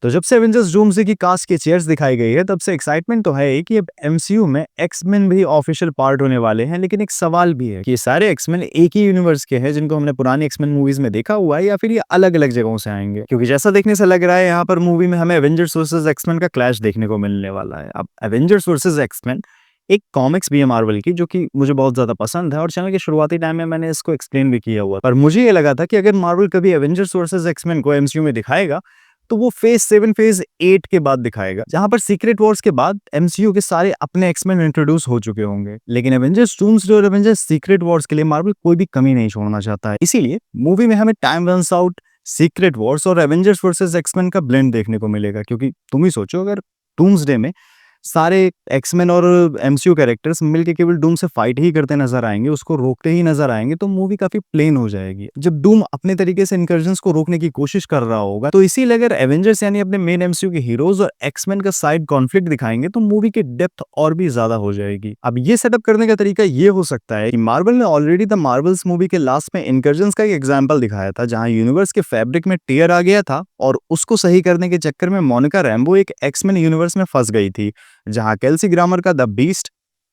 तो जब से एवेंजर्स डूम्सडे की कास्ट की चेयर्स दिखाई गई है, तब से एक्साइटमेंट तो है ही कि अब एमसीयू में एक्समैन भी ऑफिशियल पार्ट होने वाले हैं। लेकिन एक सवाल भी है कि ये सारे एक्समैन एक ही यूनिवर्स के हैं जिनको हमने पुरानी एक्समैन मूवीज में देखा हुआ है, या फिर ये अलग-अलग जगहों से आएंगे? क्योंकि जैसा देखने से लग रहा है यहाँ पर मूवी में हमें एवेंजर्स वर्सेस एक्समैन का क्लैश देखने को मिलने वाला है। अब एवेंजर्स वर्सेस एक्समैन एक कॉमिक्स भी है मार्वल की, जो कि मुझे बहुत ज़्यादा पसंद है और चैनल के शुरुआती टाइम में मैंने इसको एक्सप्लेन भी किया हुआ। पर मुझे ये लगा था कि अगर मार्वल कभी एवेंजर्स वर्सेस एक्समैन को एमसीयू में दिखाएगा, तो वो फेज 7 फेज 8 के बाद दिखाएगा, जहां पर सीक्रेट वॉर्स के बाद एमसीयू के सारे अपने एक्समैन इंट्रोड्यूस हो चुके होंगे। लेकिन एवेंजर्स डूम्सडे और एवेंजर्स सीक्रेट वॉर्स के लिए मार्वल कोई भी कमी नहीं छोड़ना चाहता है। इसीलिए मूवी में हमें time runs out, Secret Wars और एवेंजर्स वर्सेस एक्समैन का ब्लेंड देखने को मिलेगा। क्योंकि तुम ही सोचो, अगर डूम्सडे में सारे एक्समैन और एमसीयू कैरेक्टर्स मिलके केवल डूम से फाइट ही करते नजर आएंगे, उसको रोकते ही नजर आएंगे, तो मूवी काफी प्लेन हो जाएगी। जब डूम अपने तरीके से इनकर्जन्स को रोकने की कोशिश कर रहा होगा, तो इसीलिए अगर एवेंजर्स यानी अपने मेन एमसीयू के हीरोज और एक्समैन का साइड कॉन्फ्लिक्ट दिखाएंगे, तो मूवी की डेप्थ और भी ज्यादा हो जाएगी। अब ये सेटअप करने का तरीका ये हो सकता है कि मार्वल ने ऑलरेडी द मार्वल्स मूवी के लास्ट में इनकर्जन्स का एक एग्जाम्पल दिखाया था, जहां यूनिवर्स के फैब्रिक में टेयर आ गया था और उसको सही करने के चक्कर में मोनिका रैम्बो एक एक्समैन यूनिवर्स में फंस गई थी, जहां केल्सी ग्रामर का द बीस्ट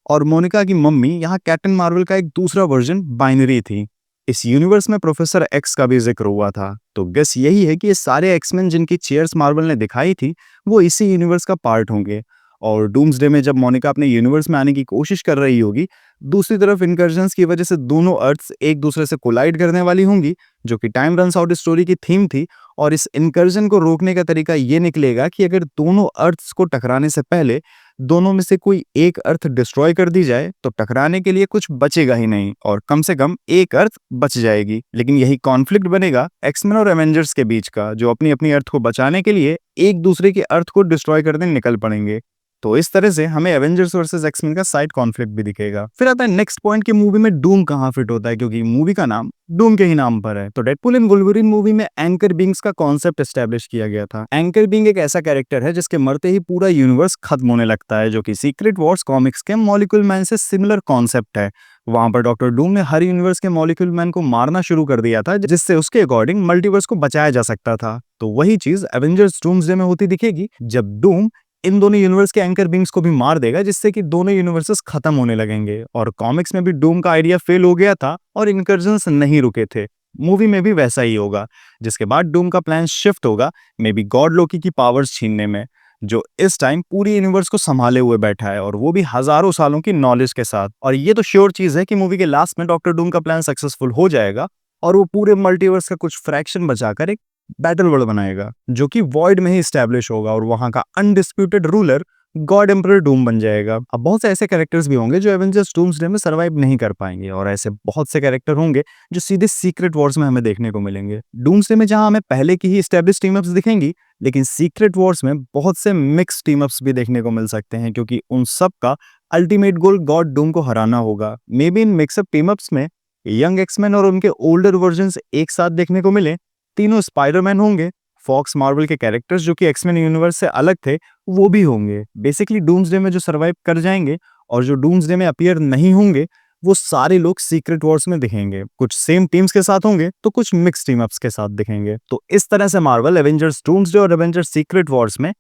और मोनिका की मम्मी यहां कैप्टन मार्वल का एक दूसरा वर्जन बाइनरी थी। इस यूनिवर्स में प्रोफेसर एक्स का भी जिक्र हुआ था। तो गेस यही है कि ये सारे एक्समैन जिनकी चेयर्स मार्वल ने दिखाई थी, वो इसी यूनिवर्स का पार्ट होंगे। और डूम्सडे में जब मोनिका अपने यूनिवर्स में आने की कोशिश कर रही होगी, दूसरी तरफ इनकर्जन्स की वजह से दोनों अर्थ्स एक दूसरे से कोलाइड करने वाली होंगी, जो कि टाइम रन्स आउट स्टोरी की थीम थी। और इस इनकर्जन को रोकने का तरीका ये निकलेगा कि अगर दोनों अर्थ्स को टकराने से पहले दोनों में से कोई एक अर्थ डिस्ट्रॉय कर दी जाए, तो टकराने के लिए कुछ बचेगा ही नहीं और कम से कम एक अर्थ बच जाएगी। लेकिन यही कॉन्फ्लिक्ट बनेगा एक्समैन और एवेंजर्स के बीच का, जो अपनी अपनी अर्थ को बचाने के लिए एक दूसरे के अर्थ को डिस्ट्रॉय करने निकल पड़ेंगे। तो इस तरह से हमें एवेंजर्स वर्सेस एक्समैन का साइड कॉन्फ्लिक्ट भी दिखेगा। फिर आता है नेक्स्ट पॉइंट कि मूवी में डूम कहां फिट होता है, क्योंकि मूवी का नाम डूम के ही नाम पर है। तो डेडपूल एंड वुल्वरीन मूवी में एंकर बीइंग्स का कॉन्सेप्ट एस्टैब्लिश किया गया था। एंकर बीइंग एक ऐसा कैरेक्टर है जिसके मरते ही पूरा यूनिवर्स खत्म होने लगता है, जो कि सीक्रेट वॉर्स कॉमिक्स के मॉलिक्यूल मैन से सिमिलर कॉन्सेप्ट है। वहां पर डॉक्टर डूम ने हर यूनिवर्स के मॉलिक्यूल मैन को मारना शुरू कर दिया था, जिससे उसके अकॉर्डिंग मल्टीवर्स को बचाया जा सकता था। तो वही चीज एवेंजर्स डूम्सडे में होती दिखेगी, जब डूम इन दोनों यूनिवर्स के एंकर बीइंग्स को भी मार देगा, जिससे कि दोनों यूनिवर्सेस खत्म होने लगेंगे। और कॉमिक्स में भी डूम का आइडिया फेल हो गया था और इनकर्जन्स नहीं रुके थे। मूवी में भी वैसा ही होगा, जिसके बाद डूम का प्लान शिफ्ट होगा मे बी गॉड लोकी की पावर्स छीनने में, जो इस टाइम पूरी यूनिवर्स को संभाले हुए बैठा है, और वो भी हजारों सालों की नॉलेज के साथ। और ये तो श्योर चीज है कि मूवी के लास्ट में डॉक्टर डूम का प्लान सक्सेसफुल हो जाएगा और वो पूरे मल्टीवर्स का कुछ फ्रैक्शन बचाकर एक बैटल वर्ल्ड बनाएगा, जो कि वॉइड में ही स्टैब्लिश होगा और वहां का undisputed ruler God emperor Doom बन जाएगा। अब बहुत से ऐसे कैरेक्टर्स भी होंगे जो एवेंजर्स डूम्सडे में सर्वाइव नहीं कर पाएंगे, और ऐसे बहुत से कैरेक्टर होंगे जो सीधे सीक्रेट वॉर्स में हमें देखने को मिलेंगे। डूम्सडे में जहां हमें पहले की ही एस्टैब्लिश टीम अप्स दिखेंगी, लेकिन सीक्रेट वॉर्स में बहुत से मिक्स टीम अप्स भी देखने को मिल सकते हैं, क्योंकि उन सब का अल्टीमेट गोल गॉड डूम को हराना होगा। May be in mixup team ups में यंग एक्समैन और उनके ओल्डर वर्जन्स एक साथ देखने को मिले। तीनों स्पाइडरमैन होंगे, फॉक्स मार्वल के कैरेक्टर्स जो कि एक्समैन यूनिवर्स से अलग थे वो भी होंगे। बेसिकली डूम्सडे में जो सर्वाइव कर जाएंगे और जो डूम्सडे में अपीयर नहीं होंगे, वो सारे लोग सीक्रेट वॉर्स में दिखेंगे। कुछ सेम टीम्स के साथ होंगे तो कुछ मिक्स टीम अप्स के साथ दिखेंगे। तो इस तरह से मार्वल एवेंजर्स डूम्सडे और एवेंजर्स सीक्रेट वॉर्स में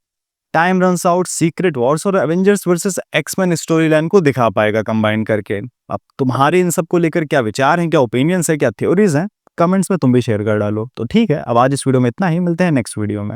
time runs out, Secret Wars और Avengers versus X Men story line को दिखा पाएगा कंबाइन करके। अब तुम्हारे इन सब को लेकर क्या विचार हैं, क्या ओपिनियंस है, क्या थ्योरीज हैं, कमेंट्स में तुम भी शेयर कर डालो। तो ठीक है, अब आज इस वीडियो में इतना ही, मिलते हैं नेक्स्ट वीडियो में।